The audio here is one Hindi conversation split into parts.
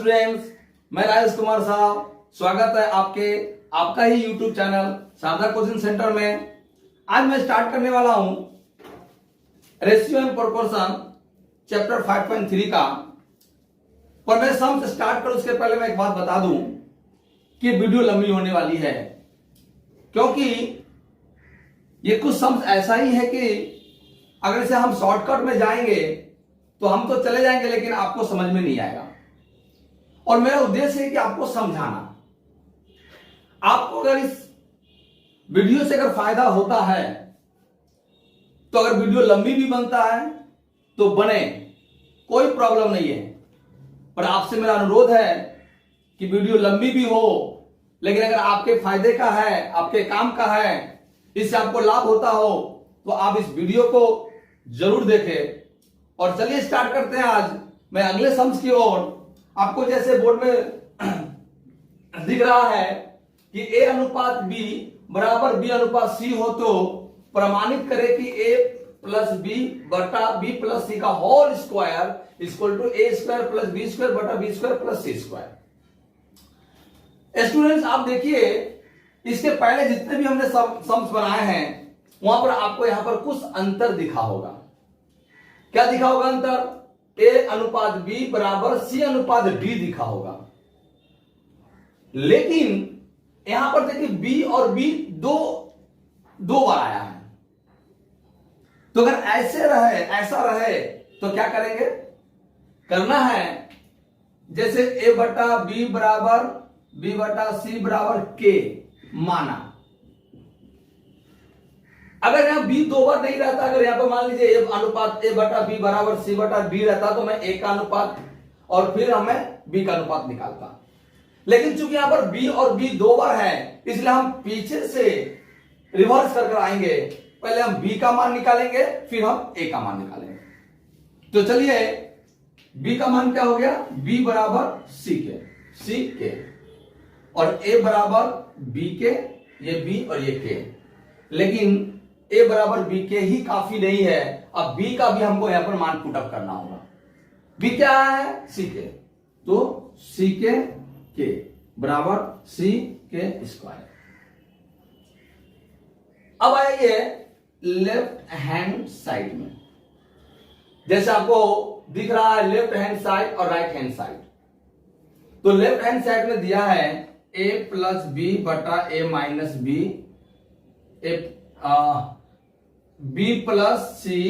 स्टूडेंट्स, मैं राजेश कुमार साहब, स्वागत है आपका ही YouTube channel Sharda coaching centre में। आज मैं स्टार्ट करने वाला हूं रेशियो एंड प्रोपोर्शन चैप्टर 5.3 का। पर मैं सम से स्टार्ट करूं उसके पहले मैं एक बात बता दूं कि वीडियो लंबी होने वाली है, क्योंकि ये कुछ सम ऐसा ही है कि अगर इसे हम शॉर्टकट में जाएंगे तो हम तो चले जाएंगे लेकिन आपको समझ में नहीं आएगा। और मेरा उद्देश्य है कि आपको समझाना। आपको अगर इस वीडियो से अगर फायदा होता है तो अगर वीडियो लंबी भी बनता है तो बने, कोई प्रॉब्लम नहीं है। पर आपसे मेरा अनुरोध है कि वीडियो लंबी भी हो लेकिन अगर आपके फायदे का है, आपके काम का है, इससे आपको लाभ होता हो तो आप इस वीडियो को जरूर देखें। और चलिए स्टार्ट करते हैं। आज मैं अगले सम्स की ओर, आपको जैसे बोर्ड में दिख रहा है कि ए अनुपात बी बराबर बी अनुपात सी हो तो प्रमाणित करें कि ए प्लस बी बटा बी प्लस सी का whole square equal to A square plus B square बटा B square plus C square. Students, आप देखिए इसके पहले जितने भी हमने सम्स बनाए हैं वहां पर आपको यहां पर कुछ अंतर दिखा होगा। क्या दिखा होगा अंतर? ए अनुपात बी बराबर सी अनुपात डी दिखा होगा। लेकिन यहां पर देखिए बी और बी दो बार आया है। तो अगर ऐसा रहे तो क्या करेंगे? करना है जैसे ए बटा बी बराबर बी बटा सी बराबर के माना। अगर यहां बी दो बार नहीं रहता, अगर यहां पर मान लीजिए ए अनुपात ए बटा बी बराबर सी बटा डी रहता तो मैं ए का अनुपात और फिर हमें बी का अनुपात निकालता। लेकिन चूंकि यहां पर बी और बी दो बार है इसलिए हम पीछे से रिवर्स कर आएंगे। पहले हम बी का मान निकालेंगे फिर हम ए का मान निकालेंगे। तो चलिए बी का मान क्या हो गया? बी बराबर सी के और ए बराबर बी के, ये बी और ये के। लेकिन ए बराबर बी के ही काफी नहीं है, अब बी का भी हमको यहां पर मान पुटअप करना होगा। बी क्या है? सी के, तो सी के बराबर सी के स्क्वायर। अब आइए लेफ्ट हैंड साइड में, जैसे आपको दिख रहा है लेफ्ट हैंड साइड और राइट हैंड साइड। तो लेफ्ट हैंड साइड में दिया है ए प्लस बी बटा ए minus B, B plus C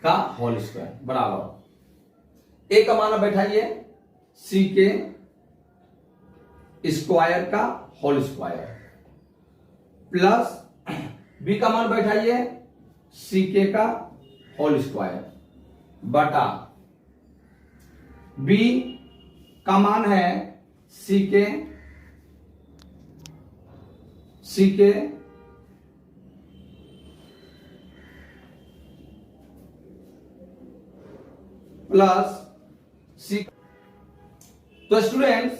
का होल स्क्वायर बराबर ए का मान बैठाइए सी के स्क्वायर का होल स्क्वायर प्लस बी का मान बैठाइए सी के का होल स्क्वायर बटा बी का मान है सी के प्लस सी। तो स्टूडेंट्स,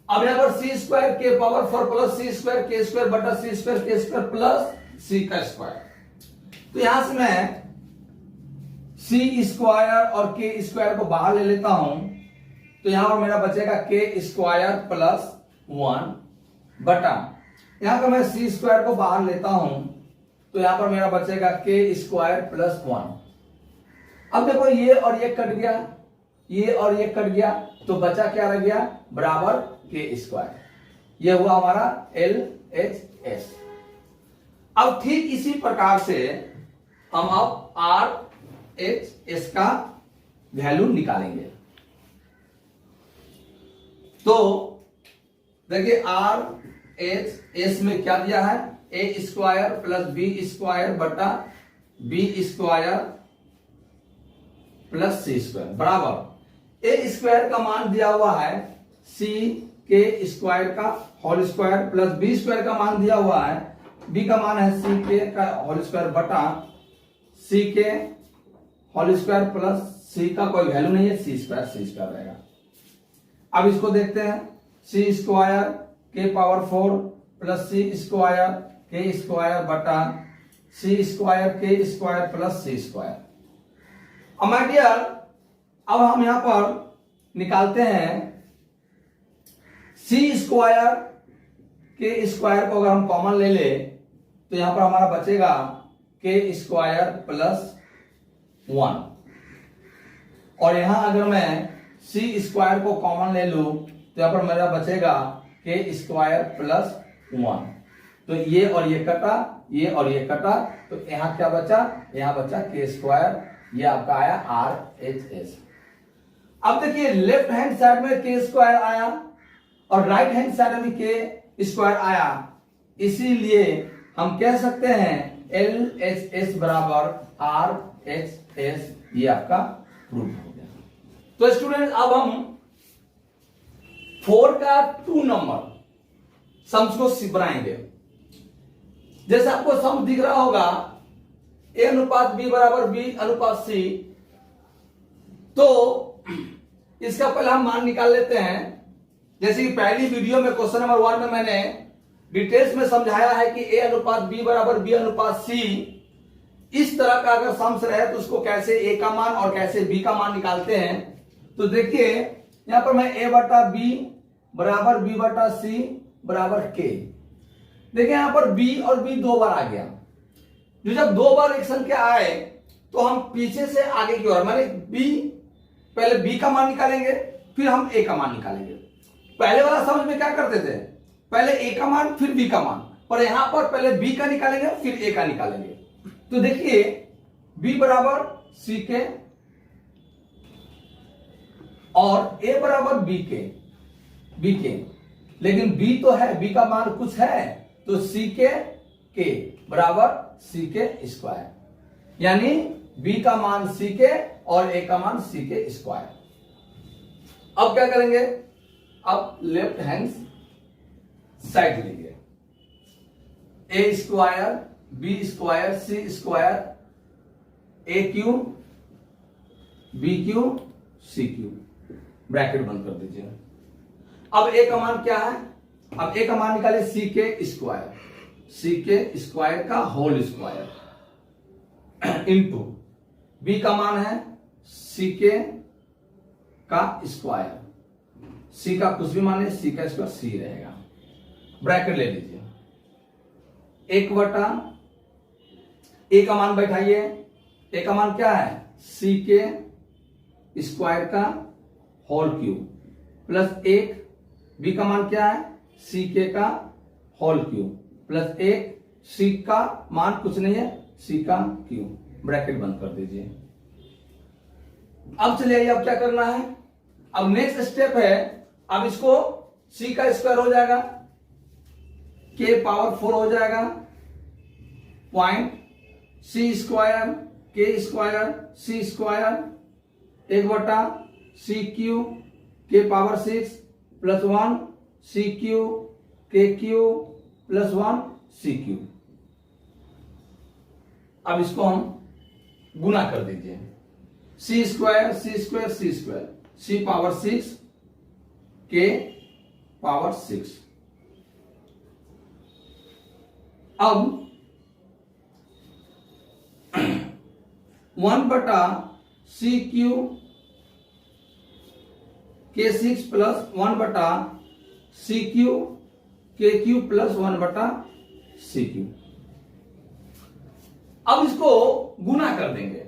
अब यहां पर सी स्क्वायर के पावर 4 प्लस सी स्क्वायर के स्क्वायर बटा सी स्क्वायर के स्क्वायर प्लस सी का स्क्वायर। तो यहां से मैं सी स्क्वायर और के स्क्वायर को बाहर ले लेता हूं तो यहां पर मेरा बचेगा के स्क्वायर प्लस 1 बटा, यहां पर मैं सी स्क्वायर को बाहर लेता हूं तो यहां पर मेरा बचेगा के स्क्वायर प्लस 1। अब देखो ये और ये कट गया, ये और ये कट गया, तो बचा क्या रह गया? बराबर के स्क्वायर। ये हुआ हमारा LHS। अब ठीक इसी प्रकार से हम अब RHS का वैल्यू निकालेंगे। तो देखिए RHS में क्या दिया है? A square plus B square बटा B square plus C square बराबर ए स्क्वायर का मान दिया हुआ है सी के स्क्वायर का whole square plus B square का मान दिया हुआ है, बी का मान है सी के का होल स्क्वायर बटा सी के होल स्क्वायर प्लस सी का कोई वैल्यू नहीं है, सी स्क्वायर रहेगा। अब इसको देखते हैं, सी स्क्वायर के पावर 4 प्लस सी स्क्वायर के स्क्वायर बटा सी स्क्वायर के स्क्वायर प्लस सी स्क्वायर। अब माय डियर, अब हम यहां पर निकालते हैं सी स्क्वायर के स्क्वायर को अगर हम कॉमन ले ले तो यहां पर हमारा बचेगा के स्क्वायर प्लस 1, और यहां अगर मैं सी स्क्वायर को कॉमन ले लूं तो यहां पर मेरा बचेगा के स्क्वायर प्लस 1। तो ये और ये कटा, ये और ये कटा, तो यहां क्या बचा, यहां बचा के स्क्वायर, ये आपका आया RHS। अब देखिए लेफ्ट हैंड साइड में के स्क्वायर आया और राइट हैंड साइड में के स्क्वायर आया, इसीलिए हम कह सकते हैं LHS बराबर RHS, ये आपका प्रूफ हो गया। तो स्टूडेंट अब हम 4 का 2 नंबर सम्स को बनाएंगे। जैसे आपको सम दिख रहा होगा A अनुपात B बराबर B अनुपात C, तो इसका पहले हम मान निकाल लेते हैं। जैसे कि पहली वीडियो में क्वेश्चन नंबर 1 में मैंने डिटेल्स में समझाया है कि A अनुपात B बराबर B अनुपात C, इस तरह का अगर सम्स रहे तो उसको कैसे A का मान और कैसे B का मान निकालते हैं। तो देखिए यहां पर मैं A बटा B बराबर B बटा C बराबर K, देखिए यहां पर B और B 2 बार आ गया। जो जब 2 बार एक संख्या आए तो हम पीछे से आगे की ओर, माने B, पहले B का मान निकालेंगे फिर हम A का मान निकालेंगे। पहले वाला समझ में क्या करते थे, पहले A का मान फिर B का मान, पर यहां पर पहले B का निकालेंगे फिर A का निकालेंगे। तो देखिए B बराबर C के और A बराबर B के, लेकिन B तो है, B का मान कुछ है, तो C के बराबर C के स्क्वायर, यानी B का मान C के और A का मान C के स्क्वायर। अब क्या करेंगे, अब लेफ्ट हैंड साइड लेंगे, A square B square C square A cube B cube C cube, bracket बंद कर दीजिए। अब A का मान क्या है, अब A का मान निकाले C के स्क्वायर का होल स्क्वायर इनटू B का मान है C का स्क्वायर, C का कुछ भी मान है, C का स्क्वायर C रहेगा, ब्रैकेट ले लीजिए। 1 बटा A का मान बैठाइए, A का मान क्या है C के स्क्वायर का होल क्यूब प्लस 1, B का मान क्या है C के का होल क्यूब प्लस 1, C का मान कुछ नहीं है C का क्यूब, ब्रैकेट बंद कर दीजिए। अब चलिए अब क्या करना है, अब नेक्स्ट स्टेप है, अब इसको C का स्क्वायर हो जाएगा, K पावर 4 हो जाएगा, point C square K square C square 1 बटा C cube K power 6 plus 1 C cube K cube plus 1 C cube. अब इसको हम गुना कर दीजिए, C square C square C square C power 6 K power 6। अब 1 बटा C क्यूब K6 प्लस 1 बटा C cube K cube plus 1 बटा C क्यूब। अब इसको गुना कर देंगे,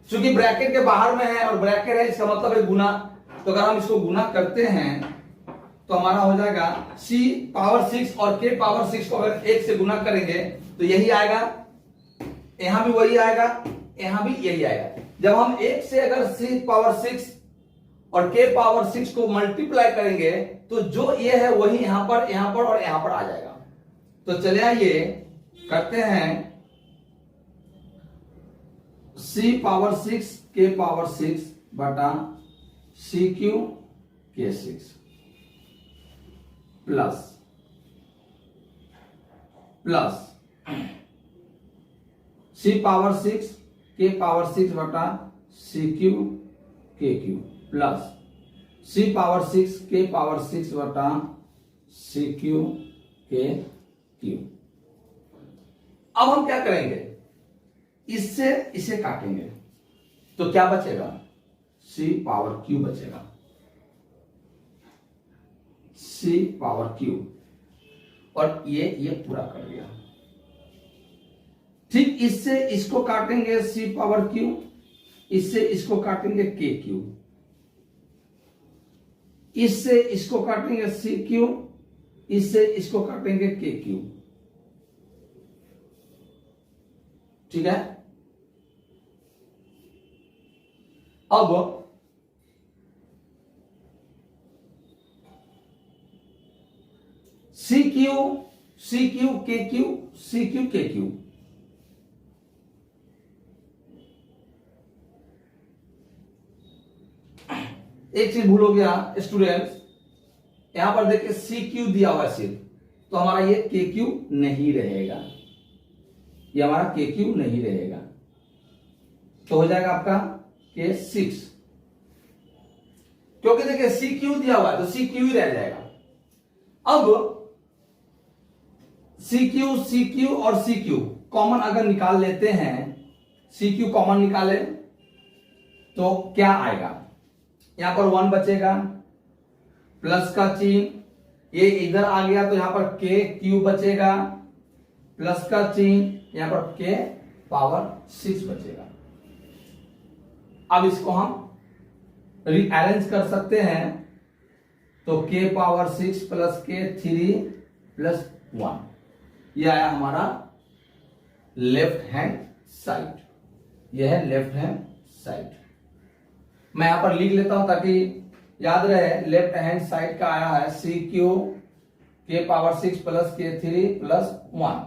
क्योंकि ब्रैकेट के बाहर में है और ब्रैकेट है, इसका मतलब है गुना। तो अगर हम इसको गुना करते हैं तो हमारा हो जाएगा C पावर 6 और K पावर 6 को अगर 1 से गुना करेंगे तो यही आएगा, यहां भी वही आएगा, यहां भी यही आएगा। जब हम 1 से अगर C पावर 6 और K पावर 6 को मल्टीप्लाई करेंगे तो जो ये है वही यहां पर और यहां पर आ जाएगा। तो चलिए आइए करते हैं, C पावर 6 K पावर 6 बटा C cube K6 plus C power 6 K power 6 बटा C cube K cube plus C power 6 K power 6 बटा C क्यूब K क्यूब। अब हम क्या करेंगे, इससे इसे काटेंगे तो क्या बचेगा C पावर क्यूब बचेगा। सी पावर क्यू, और ये पूरा कर दिया। ठीक इससे इसको काटेंगे सी पावर क्यू, इससे इसको काटेंगे के क्यू, इससे इसको काटेंगे सी क्यू, इससे इसको काटेंगे के क्यू। ठीक है। अब सी क्यू के क्यू, सी क्यू के क्यू, एक चीज भूल हो गया स्टूडेंट्स, यहां पर देखिए सी क्यू दिया हुआ है सिर्फ, तो हमारा ये के क्यू नहीं रहेगा, ये हमारा के क्यू नहीं रहेगा, तो हो जाएगा आपका के 6, क्योंकि देखिए सी क्यू दिया हुआ है तो सी क्यू ही रह जाएगा। अब सी क्यू और सी क्यू कॉमन अगर निकाल लेते हैं, सी क्यू कॉमन निकाले तो क्या आएगा, यहां पर 1 बचेगा, प्लस का चिन्ह, ये इधर आ गया तो यहां पर के क्यू बचेगा, प्लस का चिन्ह, यहां पर के पावर 6 बचेगा। अब इसको हम रीअरेंज कर सकते हैं, तो के पावर 6 प्लस के 3 प्लस 1, यह आया हमारा लेफ्ट हैंड साइड, यह है लेफ्ट हैंड साइड। मैं यहां पर लिख लेता हूं ताकि याद रहे, लेफ्ट हैंड साइड का आया है सी क्यू के पावर 6 प्लस के 3 प्लस 1।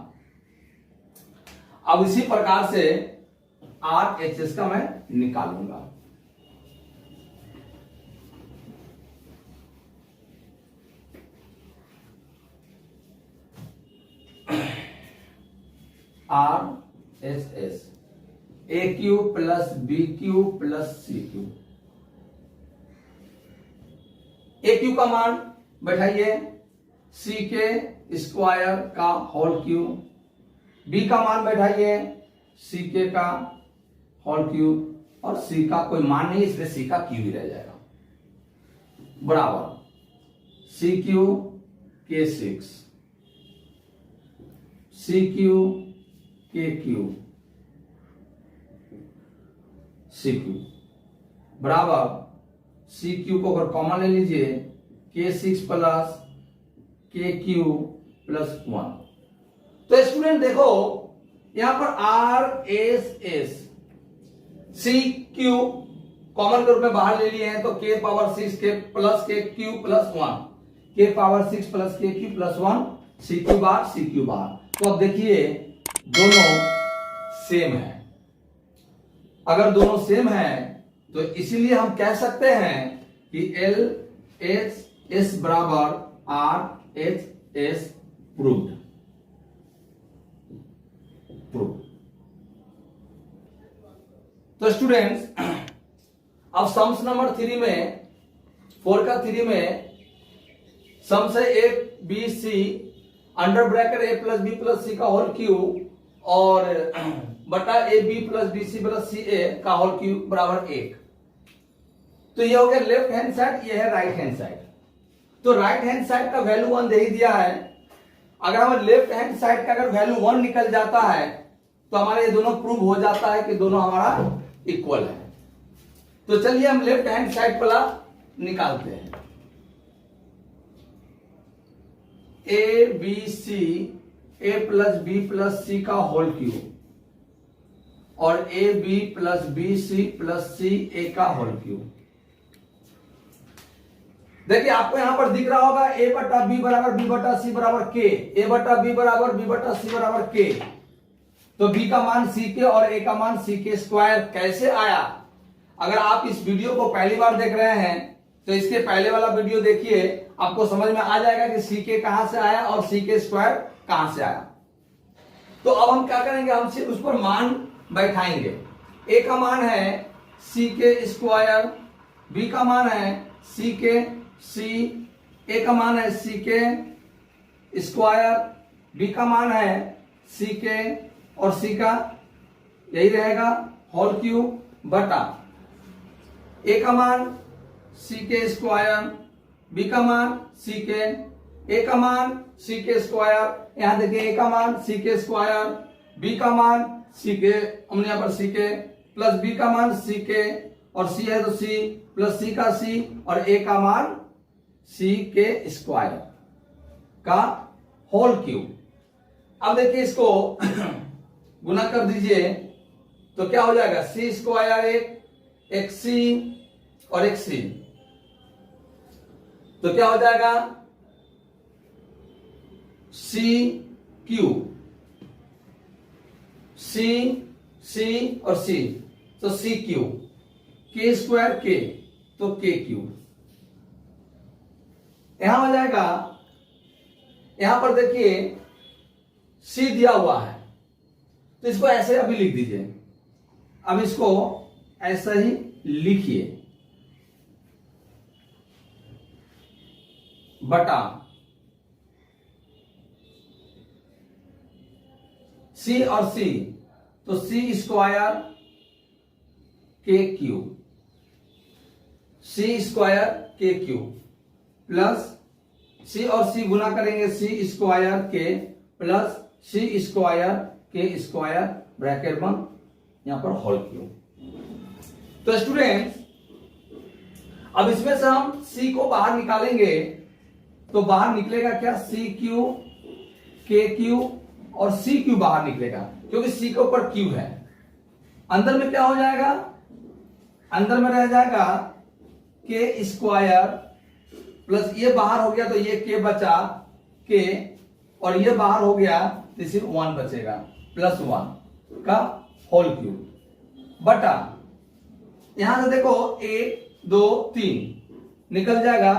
अब इसी प्रकार से आर एच एस का मैं निकालूंगा। R H S A Q plus B Q plus C Q, A Q का मान बैठाइए सी के स्क्वायर का होल क्यू, बी का मान बैठाइए सी के का होल क्यू, और सी का कोई मान नहीं इसलिए सी का क्यू ही रह जाएगा, बराबर सी क्यू के 6, सी क्यू के क्यू, सी क्यू बराबर सी क्यू को अगर कॉमन ले लीजिए के 6 प्लस के क्यू प्लस 1। तो स्टूडेंट देखो यहां पर R S S C Q common के रूप में बाहर ले लिए हैं, तो के पावर 6 के प्लस के क्यू प्लस 1, के power 6 plus K Q plus 1, C Q बार सी क्यू बार। तो अब देखिए दोनों सेम है, अगर दोनों सेम है तो इसीलिए हम कह सकते हैं कि एल एच एस बराबर आर एच एस प्रूव्ड। तो स्टूडेंट्स अब सम्स नंबर 3 में 4 का 3 में सम से A B C under bracket A plus B plus C का होल क्यू और बटा A B plus B C plus C A का होल क्यू बराबर 1। तो ये हो गया लेफ्ट हैंड साइड, ये है राइट हैंड साइड। तो राइट हैंड साइड का वैल्यू 1 दे ही दिया है, अगर हमारे लेफ्ट हैंड साइड का अगर वैल्यू 1 निकल जाता है तो हमारे ये दोनों प्रूव हो जाता है कि दोनों हमारा इक्वल है। तो चलिए हम लेफ्ट हैंड साइड वाला निकालते हैं। A B C A plus B plus C का होल क्यू और A B plus B C plus C A का होल क्यू। देखिए आपको यहां पर दिख रहा होगा ए बटा बी बराबर बी बटा सी बराबर के, ए बटा बी बराबर बी बटा सी बराबर के। तो बी का मान सी के और ए का मान सी के स्क्वायर कैसे आया? अगर आप इस वीडियो को पहली बार देख रहे हैं तो इसके पहले वाला वीडियो देखिए, आपको समझ में आ जाएगा कि सी के कहां से आया और सी के स्क्वायर कहां से आया। तो अब हम क्या करेंगे, हम सिर्फ उस पर मान बैठाएंगे। ए का मान है सी के स्क्वायर, बी का मान है सी के सी, ए का मान है सी के स्क्वायर, बी का मान है सी के और सी का यही रहेगा होल क्यूब बटा ए का मान सी के स्क्वायर, बी का मान सी के, ए का मान सी के स्क्वायर, यहां देखिए ए का मान सी के स्क्वायर, बी का मान सी के, हमने यहां पर सी के प्लस बी का मान सी के, और सी है तो सी प्लस सी का सी, और ए का मान सी के स्क्वायर का होल क्यूब। अब देखिए इसको गुना कर दीजिए तो क्या हो जाएगा, सी स्क्वायर एक सी और एक सी, तो क्या हो जाएगा सी क्यूब, सी और सी, तो सी क्यूब, के स्क्वायर के, तो के क्यूब। यहां हो जाएगा, यहां पर देखिए सी दिया हुआ है तो इसको ऐसे अभी लिख दीजिए, अब इसको ऐसा ही लिखिए, बटा सी और सी, तो सी स्क्वायर के क्यूब, सी स्क्वायर के क्यूब प्लस सी और सी गुना करेंगे सी स्क्वायर के प्लस सी स्क्वायर के स्क्वायर ब्रैकेट बंद, यहां पर होल क्यूब। तो स्टूडेंट्स अब इसमें से हम सी को बाहर निकालेंगे तो बाहर निकलेगा क्या, सी क्यू के क्यू और सी क्यू बाहर निकलेगा क्योंकि सी के ऊपर क्यू है। अंदर में क्या हो जाएगा, अंदर में रह जाएगा के स्क्वायर प्लस ये बाहर हो गया तो ये के बचा के, और ये बाहर हो गया तो सिर्फ 1 बचेगा प्लस 1 का होल क्यूब, बटा यहां से देखो 1 2 3 निकल जाएगा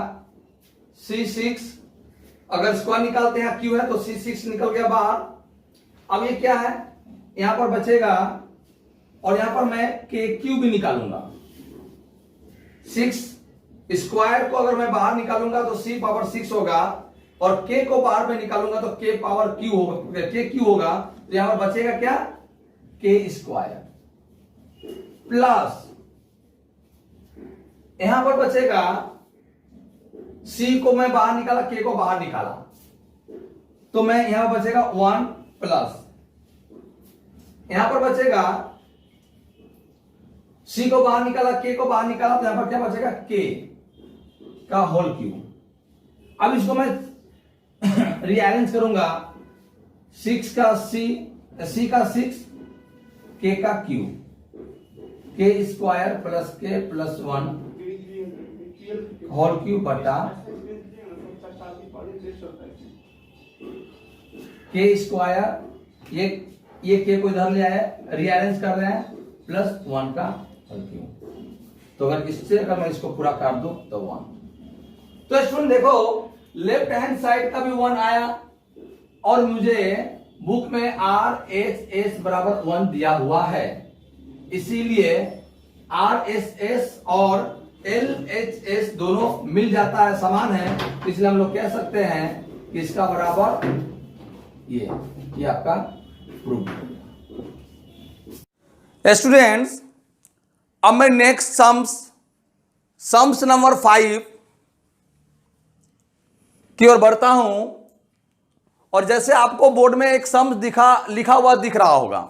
C6, अगर स्क्वायर निकालते हैं क्यू है तो C6 निकल गया बाहर। अब ये क्या है, यहां पर बचेगा और यहां पर मैं के क्यू भी निकालूंगा, 6 स्क्वायर को अगर मैं बाहर निकालूंगा तो C पावर 6 होगा, और के को बाहर में निकालूंगा तो के पावर क्यू होगा, के क्यू होगा, तो यहां पर बचेगा क्या, के स्क्वायर प्लस यहां पर बचेगा सी को मैं बाहर निकाला, के को बाहर निकाला, तो मैं यहां पर बचेगा 1 प्लस यहां पर बचेगा सी को बाहर निकाला, के को बाहर निकाला, तो यहां पर क्या बचेगा, के का होल क्यूब। अब इसको मैं रीअरेंज करूंगा, 6 का सी का 6, के का क्यू, के स्क्वायर प्लस के प्लस 1 होल क्यूब बटा के स्क्वायर, ये के को इधर ले आए, रीअरेंज कर रहे हैं, प्लस 1 का होल क्यूब। तो अगर इससे अगर मैं इसको पूरा कर दूं तो 1। तो स्टूडेंट देखो लेफ्ट हैंड साइड का भी 1 आया, और मुझे बुक में RHS बराबर 1 दिया हुआ है, इसीलिए RHS और LHS दोनों मिल जाता है, समान है, तो इसलिए हम लोग कह सकते हैं कि इसका बराबर ये आपका प्रूफ। स्टूडेंट्स अब मैं नेक्स्ट सम्स नंबर 5 की ओर बढ़ता हूं, और जैसे आपको बोर्ड में एक सम्स लिखा हुआ दिख रहा होगा,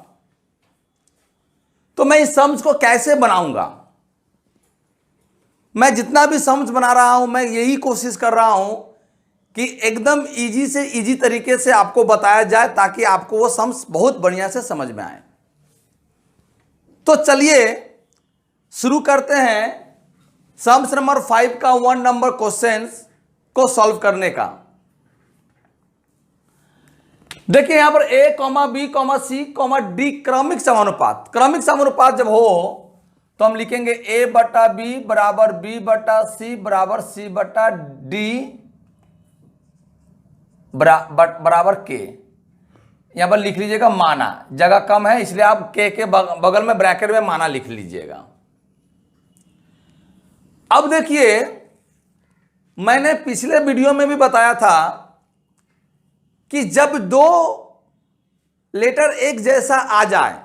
तो मैं इस सम्स को कैसे बनाऊंगा। मैं जितना भी सम्स बना रहा हूं मैं यही कोशिश कर रहा हूं कि एकदम इजी से इजी तरीके से आपको बताया जाए ताकि आपको वो सम्स बहुत बढ़िया से समझ में आए। तो चलिए शुरू करते हैं सम्स नंबर 5 का 1 नंबर क्वेश्चंस को सॉल्व करने का। देखिए यहां पर A, B, C, D क्रमिक समानुपात जब हो तो हम लिखेंगे A बटा B बराबर B बटा C बराबर C बटा D बराबर K। यहां पर लिख लीजिएगा माना, जगह कम है इसलिए आप के बगल में ब्रैकेट में माना लिख लीजिएगा। अब देखिए मैंने पिछले वीडियो में भी बताया था कि जब 2 लेटर एक जैसा आ जाए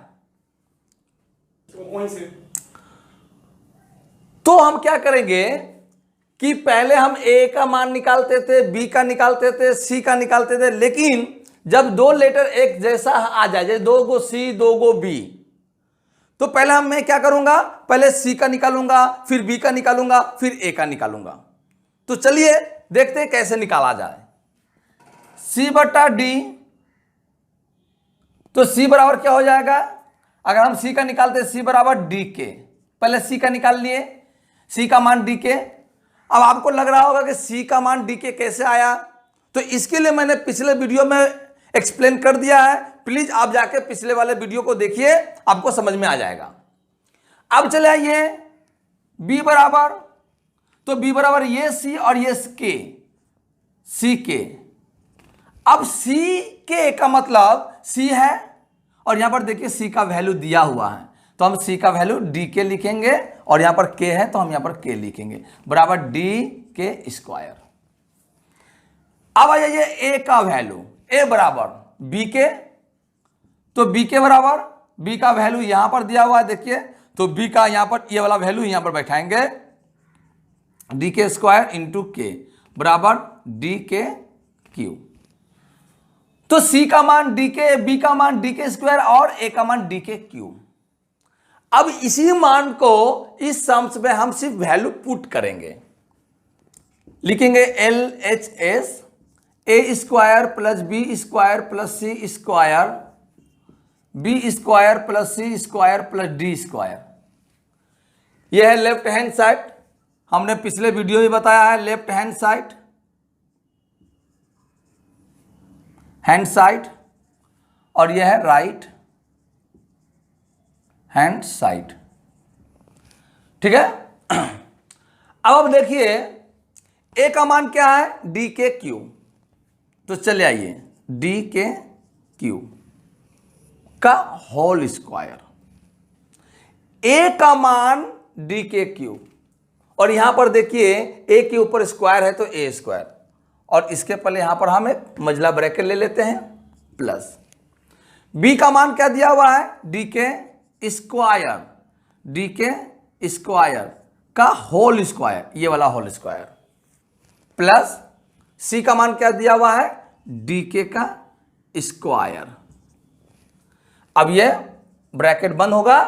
तो हम क्या करेंगे कि पहले हम ए का मान निकालते थे, बी का निकालते थे, सी का निकालते थे, लेकिन जब दो लेटर एक जैसा आ जाए, जैसे 2 गो सी 2 गो बी, तो पहले मैं क्या करूंगा, पहले सी का निकालूंगा, फिर बी का निकालूंगा, फिर ए का निकालूंगा। तो चलिए देखते हैं कैसे निकाला जाए। सी बटा डी, तो सी बराबर क्या हो जाएगा, अगर हम सी का निकालते हैं सी बराबर डी के, पहले सी का निकाल लिए, सी का मान डी के। अब आपको लग रहा होगा कि सी का मान डी के कैसे आया, तो इसके लिए मैंने पिछले वीडियो में एक्सप्लेन कर दिया है, प्लीज आप जाके पिछले वाले वीडियो को देखिए, आपको समझ में आ जाएगा। अब चले आइए बी बराबर, तो बी बराबर ये सी और ये के, सी के। अब सी के का मतलब सी है, और यहां पर देखिए सी का वैल्यू दिया हुआ है, तो हम सी का वैल्यू डी के लिखेंगे, और यहां पर के है तो हम यहां पर के लिखेंगे, बराबर डी के स्क्वायर। अब आ जाइए ए का वैल्यू, ए बराबर बी के, तो बी के बराबर बी का वैल्यू यहां पर दिया हुआ है, देखिए, तो बी का यहां पर ये वाला वैल्यू यहां पर बैठाएंगे, डी के स्क्वायर इंटू के बराबर डी के क्यू। तो सी का मान डी के, बी का मान डी के स्क्वायर और ए का मान डी के क्यू। अब इसी मान को इस सम्स में हम सिर्फ वैल्यू पुट करेंगे, लिखेंगे L H S A square plus B square plus C square, B square plus C square plus D square. यह है लेफ्ट हैंड साइड, हमने पिछले वीडियो में बताया है, left hand side, hand side, और यह है राइट हैंड साइड, ठीक है। अब देखिए ए का मान क्या है, डी के क्यू, तो चले आइए डी के क्यू का होल स्क्वायर, ए का मान डी के क्यू, और यहां पर देखिए ए के ऊपर स्क्वायर है तो ए स्क्वायर, और इसके पहले यहां पर हम एक मझला ब्रैकेट ले लेते हैं, प्लस बी का मान क्या दिया हुआ है, डी के स्क्वायर, डी के स्क्वायर का होल स्क्वायर, ये वाला होल स्क्वायर, प्लस सी का मान क्या दिया हुआ है, डी के का स्क्वायर। अब ये ब्रैकेट बंद होगा,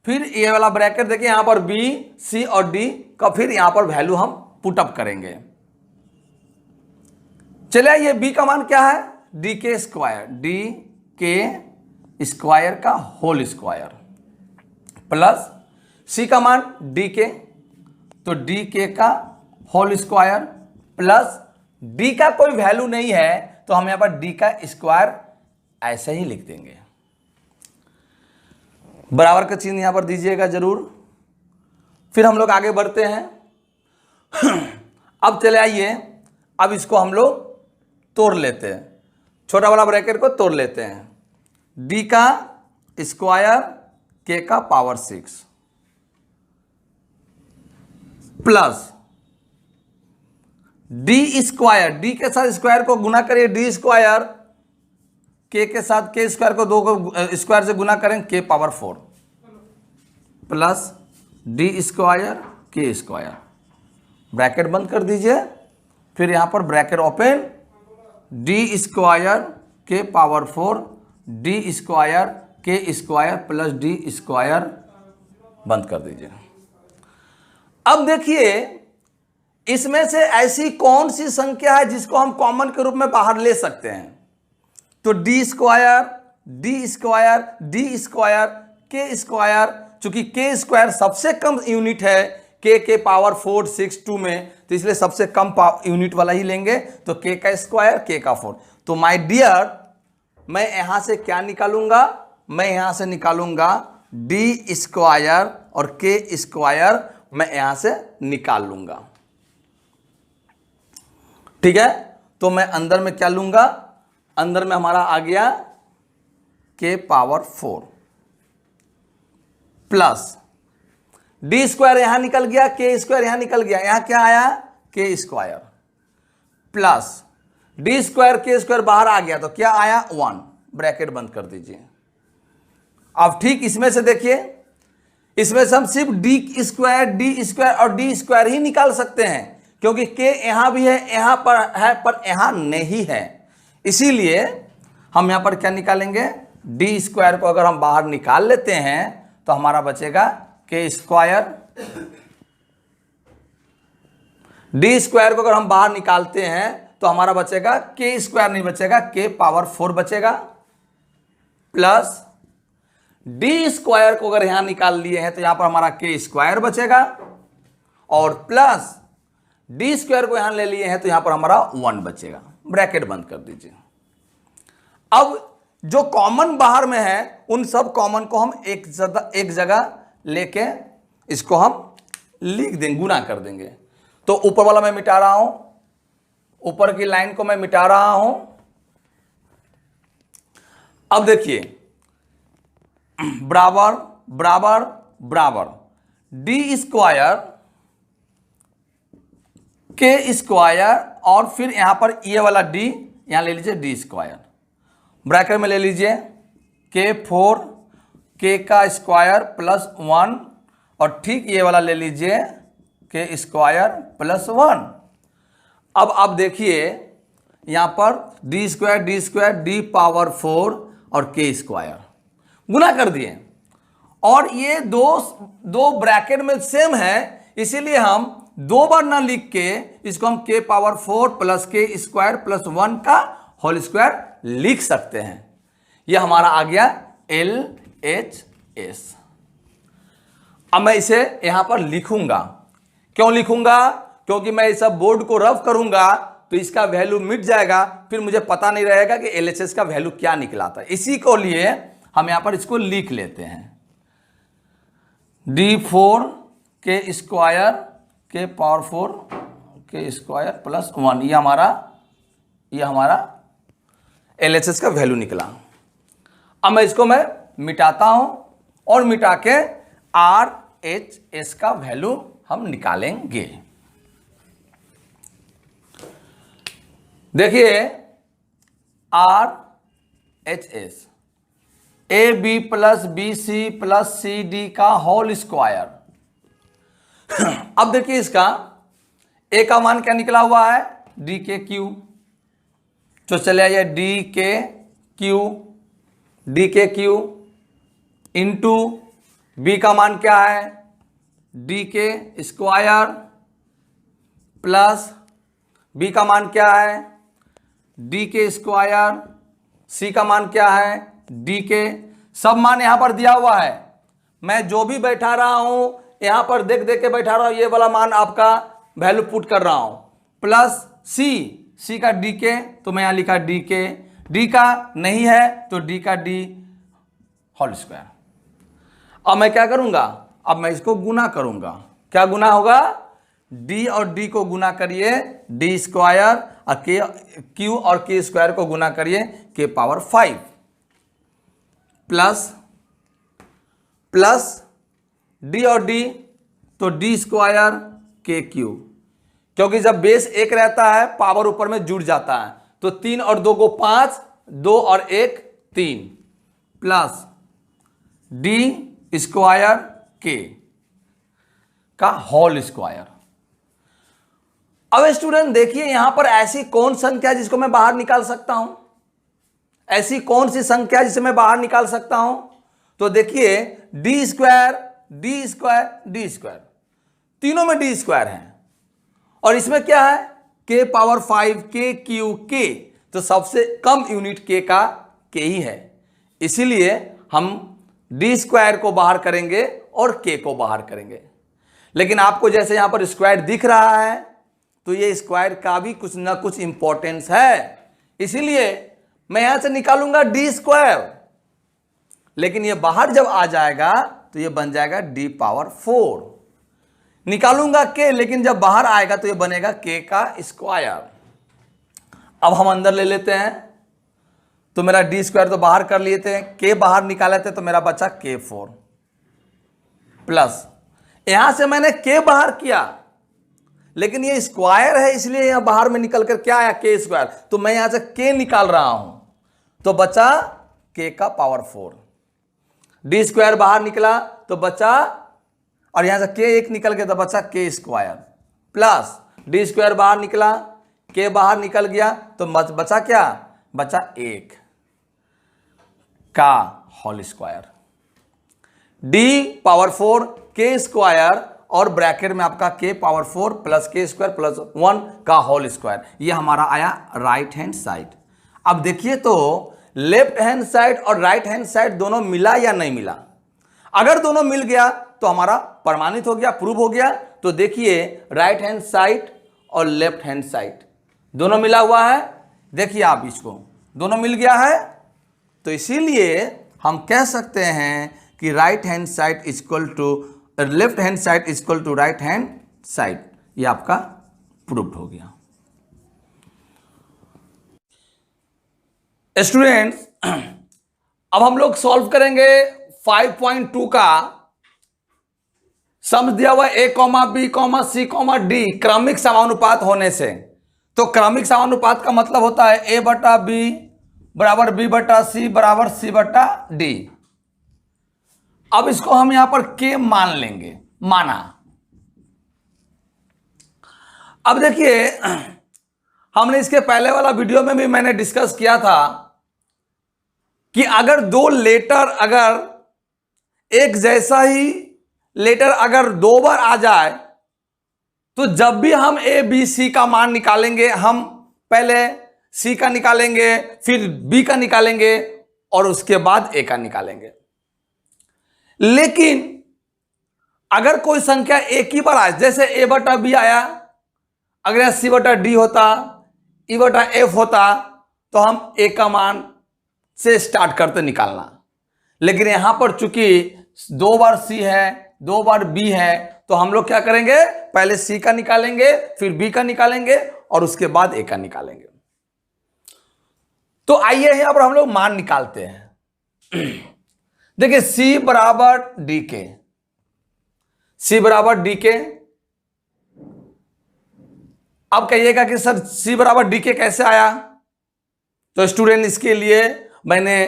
फिर ये वाला ब्रैकेट देखिए यहां पर बी सी और डी का, फिर यहां पर वैल्यू हम पुटअप करेंगे। चलिए ये बी का मान क्या है, डी के स्क्वायर, डी के स्क्वायर का होल स्क्वायर, प्लस सी का मान डी के, तो डी के का होल स्क्वायर, प्लस डी का कोई वैल्यू नहीं है तो हम यहां पर डी का स्क्वायर ऐसे ही लिख देंगे, बराबर का चिन्ह यहां पर दीजिएगा जरूर। फिर हम लोग आगे बढ़ते हैं। अब चले आइए, अब इसको हम लोग तोड़ लेते हैं, छोटा वाला ब्रैकेट को तोड़ लेते हैं, डी का स्क्वायर के का power 6 plus D square, D के साथ स्क्वायर को गुना करिए, डी स्क्वायर के साथ के स्क्वायर को 2 को स्क्वायर से गुना करें, के पावर 4 प्लस डी स्क्वायर के स्क्वायर, ब्रैकेट बंद कर दीजिए, फिर यहां पर ब्रैकेट ओपन, डी स्क्वायर के पावर 4 डी स्क्वायर के स्क्वायर प्लस डी स्क्वायर, बंद कर दीजिए। अब देखिए इसमें से ऐसी कौन सी संख्या है जिसको हम कॉमन के रूप में बाहर ले सकते हैं, तो D square D square D square के स्क्वायर, चूंकि के स्क्वायर सबसे कम यूनिट है के पावर 4 6 2 में, तो इसलिए सबसे कम यूनिट वाला ही लेंगे, तो के का स्क्वायर के का 4। तो माय डियर मैं यहां से क्या निकालूंगा, मैं यहां से निकालूंगा डी स्क्वायर और के स्क्वायर मैं यहां से निकाल लूंगा, ठीक है। तो मैं अंदर में क्या लूंगा, अंदर में हमारा आ गया के पावर 4 प्लस डी स्क्वायर यहां निकल गया, के स्क्वायर यहां निकल गया, यहां क्या आया के स्क्वायर प्लस डी स्क्वायर के स्क्वायर बाहर आ गया, तो क्या आया 1, ब्रैकेट बंद कर दीजिए। अब ठीक इसमें से देखिए, इसमें से हम सिर्फ डी स्क्वायर और डी स्क्वायर ही निकाल सकते हैं, क्योंकि के यहां भी है, यहां पर है, पर यहां नहीं है। इसीलिए हम यहां पर क्या निकालेंगे, डी स्क्वायर को अगर हम बाहर निकाल लेते हैं तो हमारा बचेगा के स्क्वायर। डी स्क्वायर को अगर हम बाहर निकालते हैं तो हमारा बचेगा के स्क्वायर नहीं बचेगा, के पावर 4 बचेगा, प्लस डी स्क्वायर को अगर यहां निकाल लिए हैं तो यहां पर हमारा के स्क्वायर बचेगा, और प्लस डी स्क्वायर को यहां ले लिए हैं तो यहां पर हमारा 1 बचेगा। ब्रैकेट बंद कर दीजिए। अब जो कॉमन बाहर में है उन सब कॉमन को हम एक जगह लेके इसको हम लिख देंगे, गुना कर देंगे। तो ऊपर वाला मैं मिटा रहा हूं, ऊपर की लाइन को मैं मिटा रहा हूं। अब देखिए, बराबर बराबर बराबर डी स्क्वायर के स्क्वायर, और फिर यहां पर ये वाला डी यहां ले लीजिए, डी स्क्वायर ब्रैकेट में ले लीजिए, के 4 के का स्क्वायर प्लस 1, और ठीक ये वाला ले लीजिए के स्क्वायर प्लस 1। अब आप देखिए यहां पर डी स्क्वायर डी पावर 4 और के स्क्वायर गुना कर दिए, और ये दो ब्रैकेट में सेम है, इसीलिए हम दो बार ना लिख के इसको हम के पावर 4 प्लस के स्क्वायर प्लस 1 का होल स्क्वायर लिख सकते हैं। यह हमारा आ गया LHS। अब मैं इसे यहां पर लिखूंगा। क्यों लिखूंगा? क्योंकि मैं इस बोर्ड को रफ करूंगा तो इसका वैल्यू मिट जाएगा, फिर मुझे पता नहीं रहेगा कि LHS का वैल्यू क्या निकला था। इसी को लिए हम यहां पर इसको लिख लेते हैं, D4 के स्क्वायर के पावर 4 के स्क्वायर प्लस 1, ये हमारा LHS का वैल्यू निकला। अब मैं इसको मिटाता हूं और मिटा के RHS का वैल्यू हम निकालेंगे। देखिए RHS AB plus BC plus CD का होल स्क्वायर। अब देखिए इसका A का मान क्या निकला हुआ है, DKQ, तो चले आइए DKQ इंटू B का मान क्या है, DK स्क्वायर, प्लस B का मान क्या है, DK स्क्वायर, C का मान क्या है, DK। सब मान यहां पर दिया हुआ है, मैं जो भी बैठा रहा हूं यहां पर देख के बैठा रहा हूं, ये वाला मान आपका वैल्यू पुट कर रहा हूं, प्लस C का DK, तो मैं यहां लिखा DK, D का नहीं है तो D का D होल स्क्वायर। अब मैं क्या करूंगा, अब मैं इसको गुना करूंगा। क्या गुना होगा, D और D को गुना करिए D स्क्वायर, और Q और K स्क्वायर को गुना करिए K पावर 5, प्लस D और D तो D स्क्वायर KQ, क्योंकि जब बेस एक रहता है पावर ऊपर में जुड़ जाता है, तो 3 और 2 को 5, 2 और 1 3, प्लस D स्क्वायर K का होल स्क्वायर। अब स्टूडेंट देखिए यहां पर ऐसी कौन संख्या जिसको मैं बाहर निकाल सकता हूं, ऐसी कौन सी संख्या जिसे मैं बाहर निकाल सकता हूं, तो देखिए D स्क्वायर तीनों में D स्क्वायर है, और इसमें क्या है K पावर 5 K, तो सबसे कम यूनिट K का K ही है, इसीलिए हम D स्क्वायर को बाहर करेंगे और K को बाहर करेंगे। लेकिन आपको जैसे यहां पर स्क्वायर दिख रहा है तो ये स्क्वायर का भी कुछ ना कुछ इंपॉर्टेंस है, इसीलिए मैं यहां से निकालूंगा D स्क्वायर, लेकिन ये बाहर जब आ जाएगा तो ये बन जाएगा D पावर 4। निकालूंगा K, लेकिन जब बाहर आएगा तो ये बनेगा K का स्क्वायर। अब हम अंदर ले लेते हैं, तो मेरा D स्क्वायर तो बाहर कर लिए थे, K बाहर निकाले थे, तो मेरा बचा K4, प्लस यहां से मैंने K बाहर किया, लेकिन ये स्क्वायर है इसलिए यहां बाहर में निकल कर क्या आया K स्क्वायर, तो मैं यहां से K निकाल रहा हूं, तो बचा K का पावर 4। D स्क्वायर बाहर निकला तो बचा और यहां से के एक निकल गया तो बचा के स्क्वायर प्लस डी स्क्वायर बाहर निकला, के बाहर निकल गया तो बचा क्या, बचा एक का होल स्क्वायर, डी पावर 4 के स्क्वायर और ब्रैकेट में आपका के पावर 4 प्लस के स्क्वायर प्लस 1 का होल स्क्वायर। ये हमारा आया राइट हैंड साइड। अब देखिए तो लेफ्ट हैंड साइड और राइट हैंड साइड दोनों मिला या नहीं मिला। अगर दोनों मिल गया तो हमारा प्रमाणित हो गया, प्रूव हो गया। तो देखिए राइट हैंड साइड और लेफ्ट हैंड साइड दोनों मिला हुआ है। देखिए आप इसको, दोनों मिल गया है, तो इसीलिए हम कह सकते हैं कि right hand side equal to left hand side equal to right hand side. ये आपका प्रूव्ड हो गया। स्टूडेंट्स, अब हम लोग सॉल्व करेंगे 5.2 का सम दिया हुआ ए comma B comma C comma D क्रमिक समानुपात होने से। तो क्रमिक समानुपात का मतलब होता है ए बटा बी बराबर बी बटा सी बराबर सी बटा डी। अब इसको हम यहां पर के मान लेंगे, माना। अब देखिए हमने इसके पहले वाला वीडियो में भी मैंने डिस्कस किया था कि अगर दो लेटर, अगर एक जैसा ही लेटर अगर दो बार आ जाए तो जब भी हम ए बी सी का मान निकालेंगे, हम पहले सी का निकालेंगे, फिर बी का निकालेंगे और उसके बाद ए का निकालेंगे। लेकिन अगर कोई संख्या एक ही बार आए, जैसे ए बटा बी आया, अगर यहां सी बटा डी होता, ई बटा एफ होता, तो हम ए का मान से स्टार्ट करते निकालना। लेकिन यहां पर चूंकि दो बार सी है, दो बार बी है, तो हम लोग क्या करेंगे, पहले सी का निकालेंगे, फिर बी का निकालेंगे और उसके बाद ए का निकालेंगे। तो आइए यहां पर हम लोग मान निकालते हैं। देखिए सी बराबर डी के, सी बराबर डी के। अब कहिएगा कि सर सी बराबर डी के कैसे आया। तो स्टूडेंट इसके लिए मैंने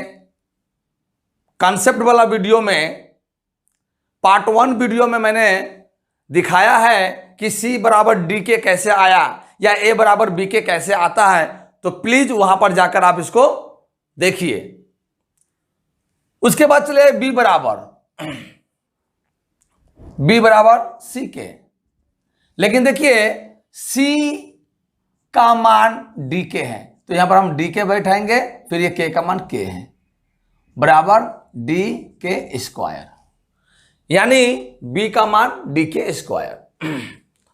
कॉन्सेप्ट वाला वीडियो में, पार्ट 1 वीडियो में मैंने दिखाया है कि सी बराबर डी के कैसे आया या ए बराबर बी के कैसे आता है। तो प्लीज वहां पर जाकर आप इसको देखिए। उसके बाद चले बी बराबर सी के। लेकिन देखिए सी का मान डी के है, तो यहां पर हम डी के बैठाएंगे, फिर ये के का मान के है, बराबर डी के स्क्वायर, यानी बी का मान डी के स्क्वायर।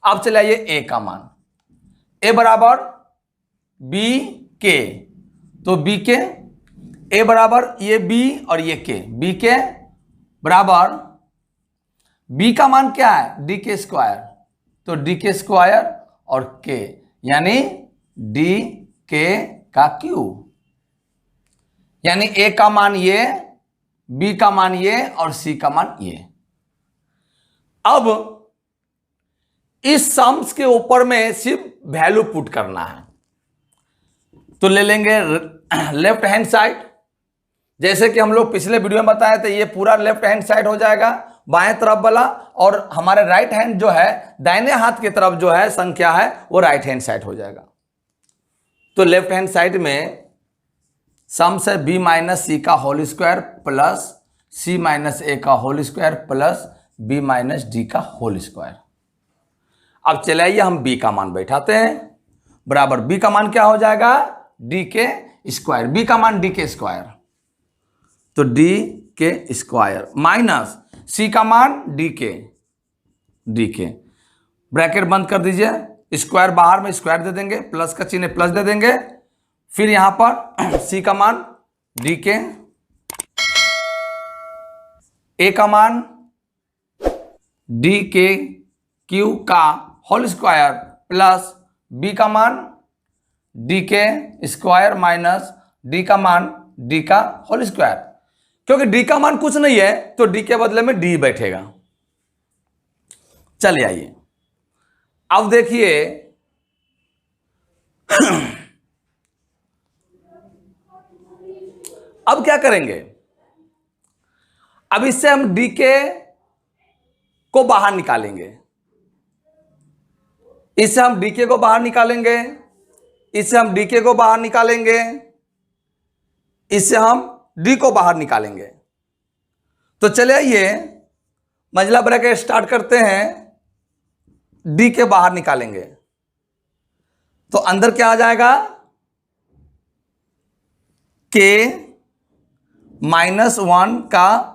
अब चले आइए ए का मान, ए बराबर बी के, तो बी के, ए बराबर ये बी और ये के, बी के बराबर बी का मान क्या है, डी के स्क्वायर, तो डी के स्क्वायर और के, यानी डी के का क्यूब, यानी ए का मान ये, बी का मान ये और सी का मान ये। अब इस सम्स के ऊपर में सिर्फ वैल्यू पुट करना है। तो ले लेंगे लेफ्ट हैंड साइड, जैसे कि हम लोग पिछले वीडियो में बताए थे, ये पूरा लेफ्ट हैंड साइड हो जाएगा बाएं तरफ वाला, और हमारे राइट हैंड जो है, दाहिने हाथ की तरफ जो है संख्या है, वो राइट हैंड साइड हो जाएगा। तो लेफ्ट हैंड साइड में सम से बी माइनस सी का whole square plus C minus A का whole square plus B minus D का होल स्क्वायर। अब चले आइए हम बी का मान बैठाते हैं, बराबर बी का मान क्या हो जाएगा, डी के स्क्वायर, बी का मान डी के स्क्वायर, तो डी के स्क्वायर माइनस सी का मान डी के, ब्रैकेट बंद कर दीजिए, स्क्वायर बाहर में स्क्वायर दे देंगे, प्लस का चिन्ह प्लस दे देंगे, फिर यहां पर सी का मान डी के, ए का मान डी के क्यू का होल स्क्वायर प्लस बी का मान डी के स्क्वायर माइनस डी का मान डी का होल स्क्वायर। क्योंकि डी का मान कुछ नहीं है तो डी के बदले में डी बैठेगा। चलिए आइए अब देखिए अब क्या करेंगे, अब इससे हम डी के को बाहर निकालेंगे, इससे हम डीके को बाहर निकालेंगे, इससे हम डीके को बाहर निकालेंगे, इससे हम डी को बाहर निकालेंगे। तो चलिए आइए मंझला ब्रैकेट स्टार्ट करते हैं, डी के बाहर निकालेंगे तो अंदर क्या आ जाएगा, के -1 का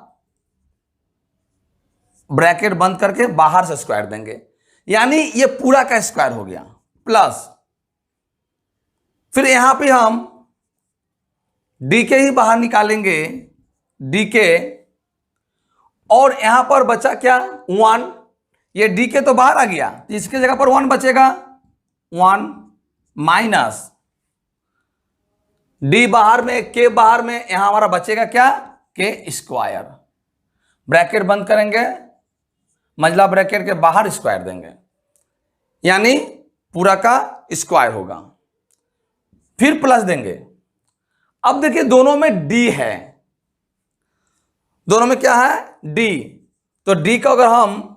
ब्रैकेट बंद करके बाहर से स्क्वायर देंगे, यानी ये पूरा का स्क्वायर हो गया, प्लस फिर यहां पे हम डी के ही बाहर निकालेंगे, डी के, और यहां पर बचा क्या 1, ये डी के तो बाहर आ गया, इसके जगह पर 1 बचेगा, 1 माइनस डी बाहर में, के बाहर में, यहां हमारा बचेगा क्या, के स्क्वायर, ब्रैकेट बंद करेंगे, मंझला ब्रैकेट के बाहर स्क्वायर देंगे, यानी पूरा का स्क्वायर होगा, फिर प्लस देंगे। अब देखिए दोनों में डी है, दोनों में क्या है, डी, तो डी का अगर हम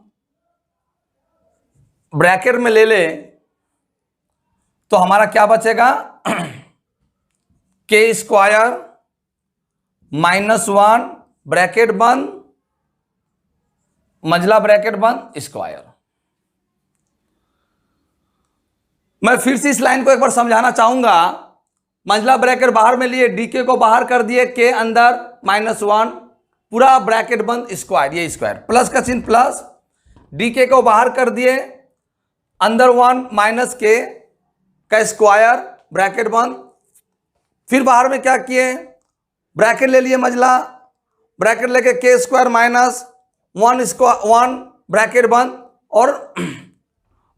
ब्रैकेट में ले ले तो हमारा क्या बचेगा, के स्क्वायर -1 ब्रैकेट बंद, मंझला ब्रैकेट बंद, स्क्वायर। मैं फिर से इस लाइन को एक बार समझाना चाहूंगा, मंझला ब्रैकेट बाहर में लिए, डीके को बाहर कर दिए, के अंदर -1 पूरा ब्रैकेट बंद, स्क्वायर, ये स्क्वायर, प्लस का चिन्ह प्लस, डीके को बाहर कर दिए, अंदर 1 माइनस के का स्क्वायर, ब्रैकेट बंद, फिर बाहर में क्या किए, ब्रैकेट ले लिए मंझला, ब्रैकेट लेके के स्क्वायर -1 ब्रैकेट बंद, और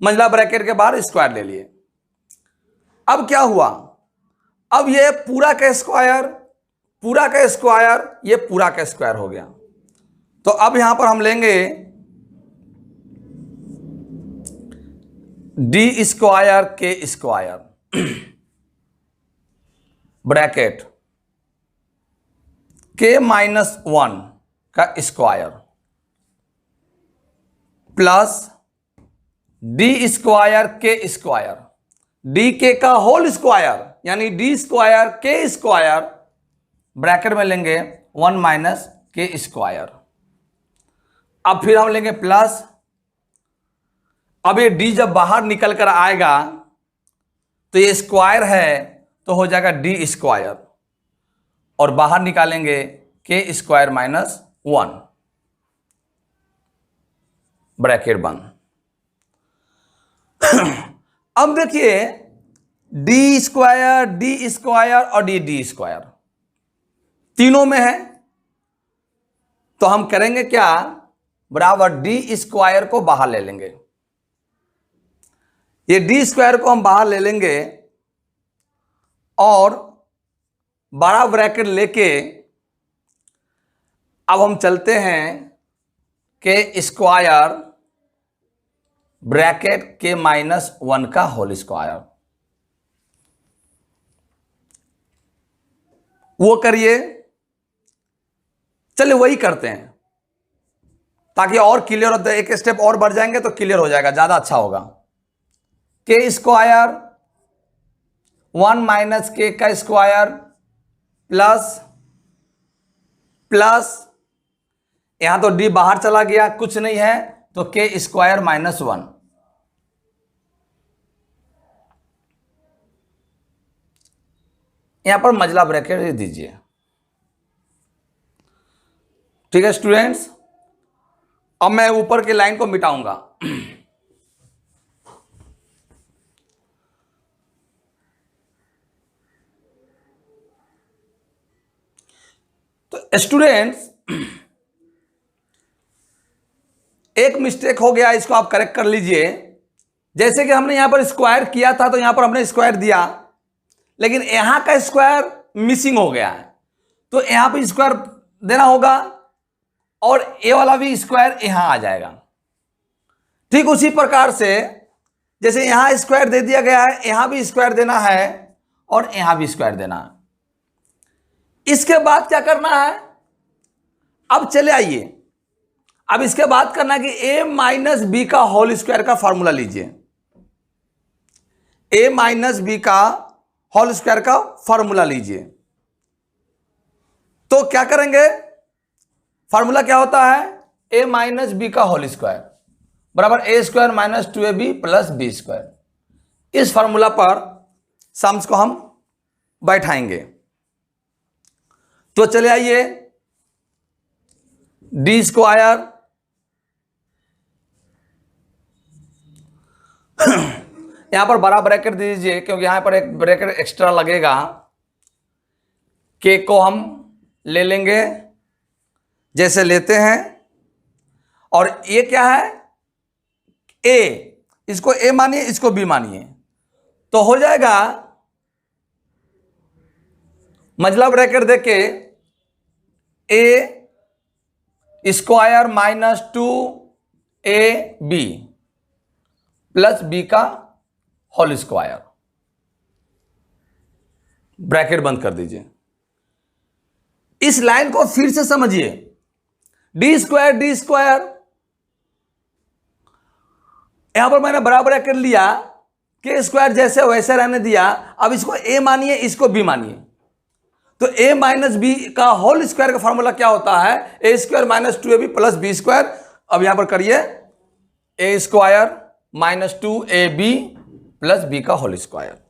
मंझला ब्रैकेट के बाहर स्क्वायर ले लिए। अब क्या हुआ, अब ये पूरा का स्क्वायर, पूरा का स्क्वायर, ये पूरा का स्क्वायर हो गया। तो अब यहां पर हम लेंगे डी स्क्वायर के स्क्वायर ब्रैकेट के -1 का स्क्वायर प्लस डी स्क्वायर के स्क्वायर, डी के का होल स्क्वायर, यानी डी स्क्वायर के स्क्वायर, ब्रैकेट में लेंगे 1 माइनस के स्क्वायर। अब फिर हम लेंगे प्लस, अब ये डी जब बाहर निकल कर आएगा तो ये स्क्वायर है तो हो जाएगा डी स्क्वायर, और बाहर निकालेंगे के स्क्वायर -1 ब्रैकेट बंद। अब देखिए डी स्क्वायर और डी स्क्वायर तीनों में है, तो हम करेंगे क्या, बराबर डी स्क्वायर को बाहर ले लेंगे, ये डी स्क्वायर को हम बाहर ले लेंगे और बड़ा ब्रैकेट लेके अब हम चलते हैं के स्क्वायर ब्रैकेट के -1 का होल स्क्वायर, वो करिए, चलिए वही करते हैं ताकि और क्लियर होता है, एक स्टेप और बढ़ जाएंगे तो क्लियर हो जाएगा, ज्यादा अच्छा होगा। के स्क्वायर 1 माइनस के का स्क्वायर प्लस यहां तो डी बाहर चला गया, कुछ नहीं है, तो के स्क्वायर -1, यहां पर मंझला ब्रैकेट दीजिए। ठीक है स्टूडेंट्स, अब मैं ऊपर की लाइन को मिटाऊंगा। तो स्टूडेंट्स एक मिस्टेक हो गया, इसको आप करेक्ट कर लीजिए। जैसे कि हमने यहां पर स्क्वायर किया था तो यहां पर हमने स्क्वायर दिया, लेकिन यहां का स्क्वायर मिसिंग हो गया है, तो यहां पर स्क्वायर देना होगा और ये वाला भी स्क्वायर यहां आ जाएगा। ठीक उसी प्रकार से जैसे यहां स्क्वायर दे दिया गया है, यहां भी स्क्वायर देना है और यहां भी स्क्वायर देना है। इसके बाद क्या करना है, अब चले आइए, अब इसके बाद करना है कि a माइनस बी का होल स्क्वायर का फॉर्मूला लीजिए, a माइनस बी का होल स्क्वायर का फॉर्मूला लीजिए। तो क्या करेंगे, फॉर्मूला क्या होता है, a माइनस बी का होल स्क्वायर बराबर A square minus 2ab plus B square. इस फॉर्मूला पर सम्स को हम बैठाएंगे। तो चले आइए, डी स्क्वायर यहां पर बड़ा ब्रैकेट दे दीजिए क्योंकि यहां पर एक ब्रैकेट एक्स्ट्रा लगेगा। के को हम ले लेंगे जैसे लेते हैं, और ये क्या है, ए, इसको ए मानिए, इसको बी मानिए, तो हो जाएगा मंझला ब्रैकेट देके A square minus 2ab plus B का होल स्क्वायर, ब्रैकेट बंद कर दीजिए। इस लाइन को फिर से समझिए, डी स्क्वायर यहां पर मैंने बराबर ब्रैकेट लिया, के स्क्वायर जैसे वैसे रहने दिया। अब इसको ए मानिए, इसको बी मानिए, तो ए माइनस बी का होल स्क्वायर का फॉर्मूला क्या होता है, A square minus 2ab plus B square. अब यहां पर करिए, A square minus 2ab plus B का होल स्क्वायर,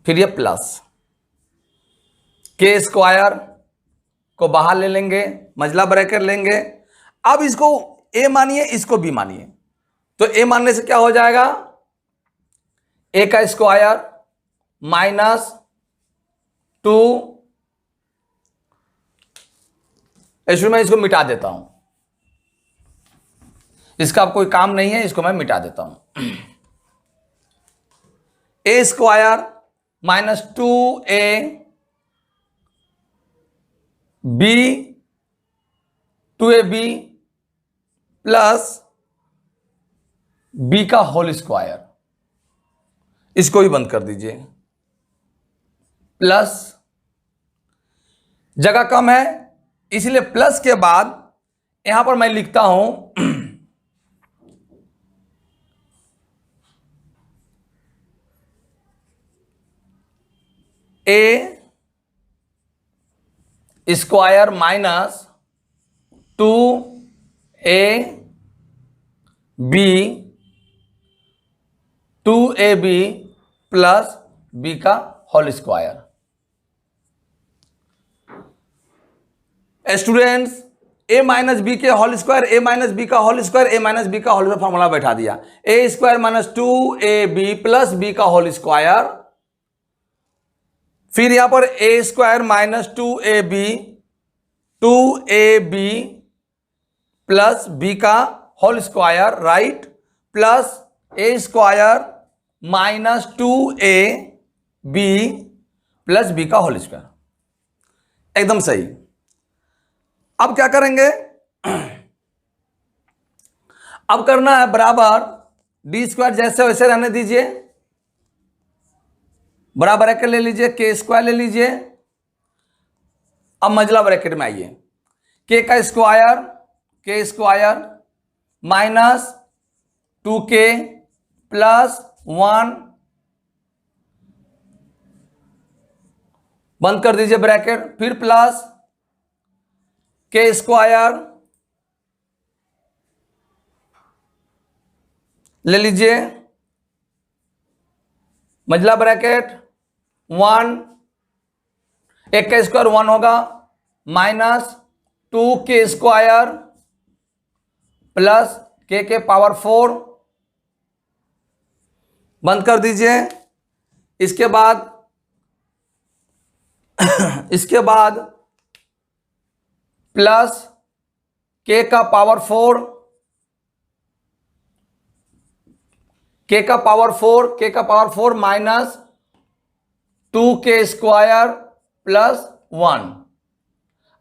फिर ये प्लस के स्क्वायर को बाहर ले लेंगे, मंझला ब्रैकेट लेंगे। अब इसको ए मानिए, इसको बी मानिए, तो ए मानने से क्या हो जाएगा, ए का स्क्वायर माइनस 2, इसमें मैं इसको मिटा देता हूं, इसका अब कोई काम नहीं है, इसको मैं मिटा देता हूं। A square minus 2a B 2ab plus B का होल स्क्वायर, इसको भी बंद कर दीजिए, प्लस जगह कम है इसलिए प्लस के बाद यहां पर मैं लिखता हूं A square minus 2ab 2ab plus B का whole square. Students, A minus B के whole square, A minus B का whole square, A minus B का होल स्क्वायर फॉर्मूला बैठा दिया, A square minus 2ab plus B का होल स्क्वायर, फिर यहां पर A square minus 2ab plus B का whole square, right, plus A square minus 2ab plus B का होल स्क्वायर, एकदम सही। अब क्या करेंगे, अब करना है बराबर डी स्क्वायर जैसे वैसे रहने दीजिए, बड़ा ब्रैकेट ले लीजिए, के स्क्वायर ले लीजिए। अब मंझला ब्रैकेट में आइए, के का स्क्वायर माइनस 2k प्लस 1, बंद कर दीजिए ब्रैकेट, फिर प्लस के स्क्वायर ले लीजिए, मंझला ब्रैकेट 1, एक का स्क्वायर 1 होगा, माइनस 2k स्क्वायर प्लस के पावर 4, बंद कर दीजिए। इसके बाद प्लस के का पावर 4, के का power 4 minus 2k square plus 1।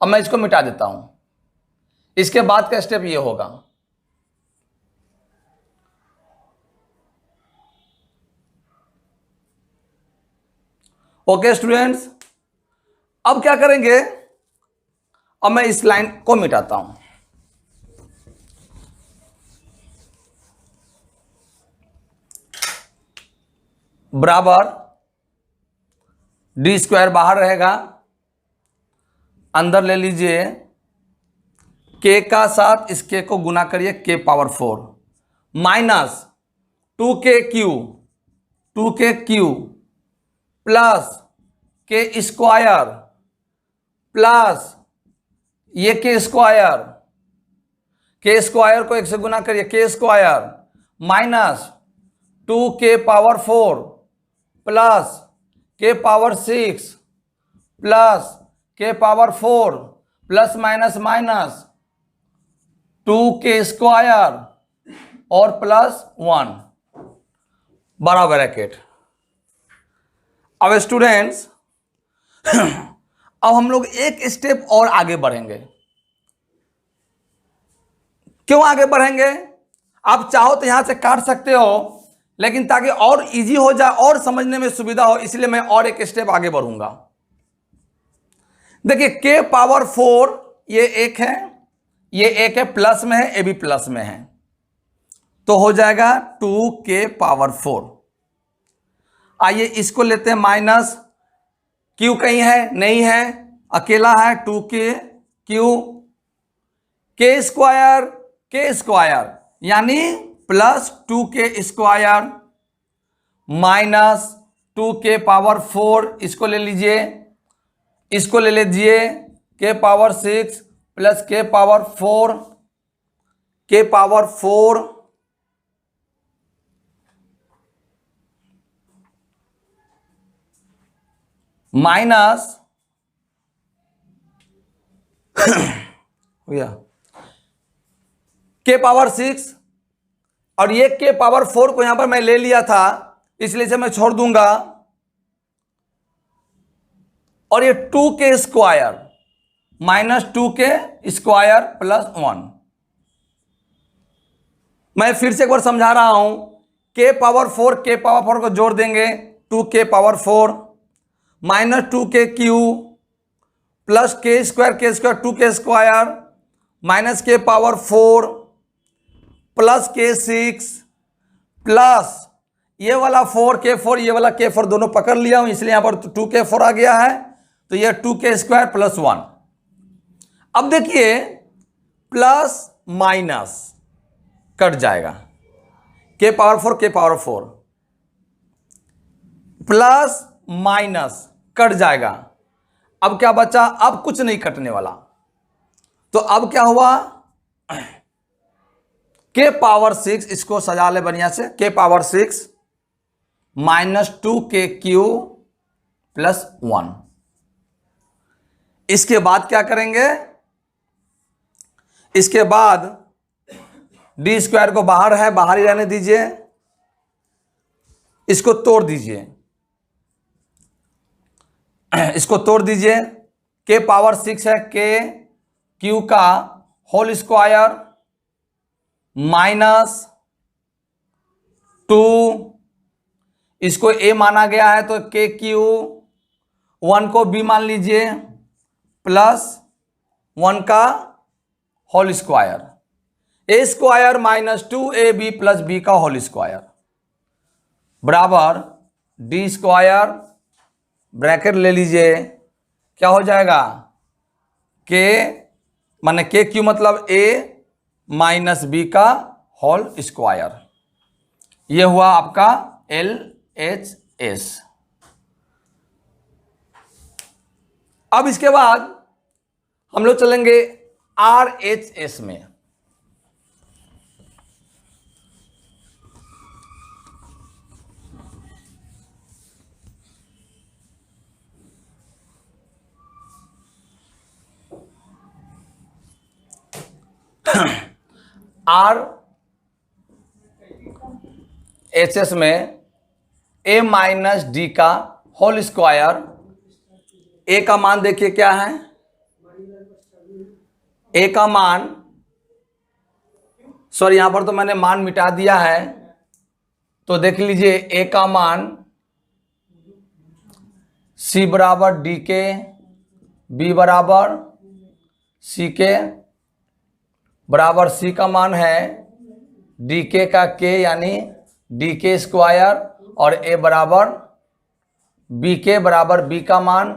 अब मैं इसको मिटा देता हूं, इसके बाद का स्टेप ये होगा, ओके स्टूडेंट्स। अब क्या करेंगे, अब मैं इस लाइन को मिटाता हूं, बराबर डी स्क्वायर बाहर रहेगा, अंदर ले लीजिए के का साथ इस के को गुना करिए के power 4 minus 2k Q plus के स्क्वायर प्लस ये के स्क्वायर को 1 से गुना करिए के square minus 2k power 4 plus के पावर 6 प्लस के power 4 plus minus minus 2k square और प्लस 1 बड़ा ब्रैकेट। अब स्टूडेंट्स अब हम लोग एक स्टेप और आगे बढ़ेंगे। क्यों आगे बढ़ेंगे? आप चाहो तो यहां से काट सकते हो, लेकिन ताकि और इजी हो जाए और समझने में सुविधा हो, इसलिए मैं और एक स्टेप आगे बढ़ूंगा। देखिए के पावर 4 ये एक है, ये एक है, प्लस में है, ये भी प्लस में है, तो हो जाएगा 2k पावर 4। आइए इसको लेते हैं माइनस, क्यू कहीं है नहीं है, अकेला है 2k क्यू के स्क्वायर यानी plus 2k square minus 2k power 4, इसको ले लीजिए, इसको ले लीजिए k power 6 plus k power 4 minus के पावर 6 और ये के पावर 4 को यहां पर मैं ले लिया था, इसलिए इसे मैं छोड़ दूंगा, और ये 2k square minus 2k square plus 1। मैं फिर से एक बार समझा रहा हूं, के पावर 4 को जोड़ देंगे 2k power 4 minus 2k Q plus के स्क्वायर 2k स्क्वायर माइनस के पावर 4 प्लस के 6 प्लस ये वाला 4k4 ये वाला k4 दोनों पकड़ लिया हूं, इसलिए यहां पर 2k4 आ गया है, तो ये 2k स्क्वायर प्लस 1। अब देखिए प्लस माइनस कट जाएगा, k power 4 plus minus cut जाएगा। अब क्या बचा? अब कुछ नहीं कटने वाला, तो अब क्या हुआ, k पावर 6, इसको सजा ले बढ़िया से, k power 6 minus 2k Q plus 1। इसके बाद क्या करेंगे? इसके बाद डी स्क्वायर को बाहर है, बाहर ही रहने दीजिए, इसको तोड़ दीजिए, इसको तोड़ दीजिए, k पावर 6 है k क्यू का होल स्क्वायर माइनस 2, इसको a माना गया है तो k क्यू, 1 को b मान लीजिए, प्लस 1 का whole square, a square minus 2ab plus b का होल स्क्वायर बराबर डी स्क्वायर, ब्रैकेट ले लीजिए, क्या हो जाएगा, k माने k क्यू मतलब a माइनस b का होल स्क्वायर, ये हुआ आपका LHS। अब इसके बाद हम लोग चलेंगे RHS में। RHS में a माइनस डी का होल स्क्वायर, a का मान देखिए क्या है, a का मान, सॉरी यहां पर तो मैंने मान मिटा दिया है, तो देख लीजिए a का मान c बराबर डी के, b बराबर सी के, बराबर c का मान है डी के का k यानी डी के स्क्वायर और a बराबर बी के बराबर b का मान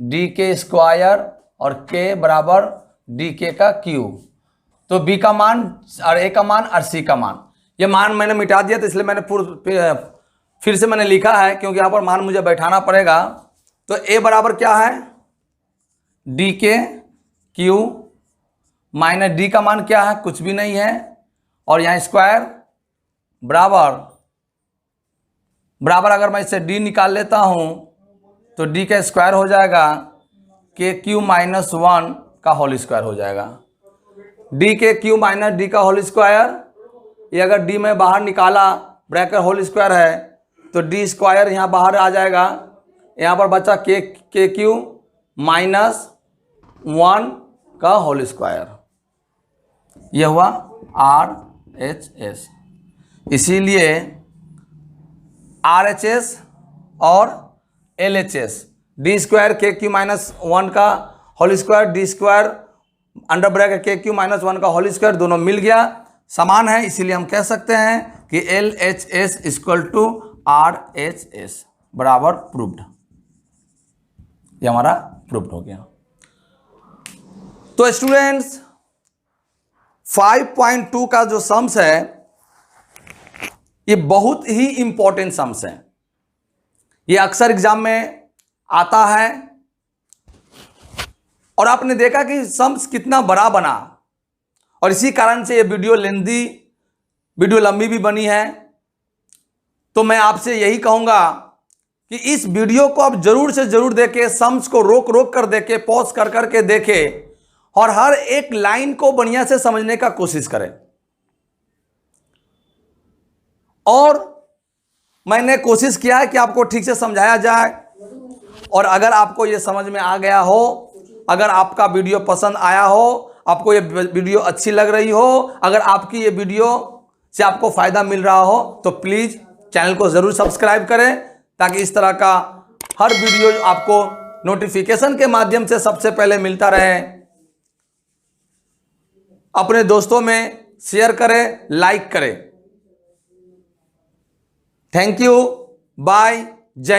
डी के स्क्वायर और k बराबर डी के का क्यूब। तो b का मान और a का मान और c का मान, ये मान मैंने मिटा दिया, तो इसलिए मैंने फिर से मैंने लिखा है क्योंकि यहाँ पर मान मुझे बैठाना पड़ेगा। तो a बराबर क्या है, डी के क्यू माइनस डी का मान क्या है, कुछ भी नहीं है, और यहाँ स्क्वायर बराबर अगर मैं इससे d निकाल लेता हूँ तो d का स्क्वायर हो जाएगा के क्यू माइनस 1 का होल स्क्वायर हो जाएगा। d के क्यू माइनस डी का होल स्क्वायर, ये अगर d में बाहर निकाला, ब्रैकेट होल स्क्वायर है तो d स्क्वायर यहाँ बाहर आ जाएगा, यहाँ पर बचा के क्यू माइनस 1 का होल स्क्वायर, यह हुआ RHS। इसीलिए RHS और LHS, D square K Q minus 1 का whole square, D square under bracket K Q minus 1 का होल स्क्वायर, दोनों मिल गया, समान है, इसीलिए हम कह सकते हैं कि LHS इक्वल टू RHS बराबर प्रूव्ड। ये हमारा प्रूव्ड हो गया। तो स्टूडेंट्स 5.2 का जो सम्स है ये बहुत ही इंपॉर्टेंट सम्स है, ये अक्सर एग्जाम में आता है, और आपने देखा कि सम्स कितना बड़ा बना, और इसी कारण से ये वीडियो लंबी भी बनी है। तो मैं आपसे यही कहूंगा कि इस वीडियो को आप जरूर से जरूर देखें, सम्स को रोक कर देखें, पॉज कर करके देखें, और हर एक लाइन को बढ़िया से समझने का कोशिश करें। और मैंने कोशिश किया है कि आपको ठीक से समझाया जाए, और अगर आपको यह समझ में आ गया हो, अगर आपका वीडियो पसंद आया हो, आपको ये वीडियो अच्छी लग रही हो, अगर आपकी ये वीडियो से आपको फायदा मिल रहा हो, तो प्लीज चैनल को जरूर सब्सक्राइब करें, ताकि इस तरह का हर वीडियो आपको नोटिफिकेशन के माध्यम से सबसे पहले मिलता रहे। अपने दोस्तों में शेयर करें, लाइक करें। थैंक यू, बाय, जय हिंद।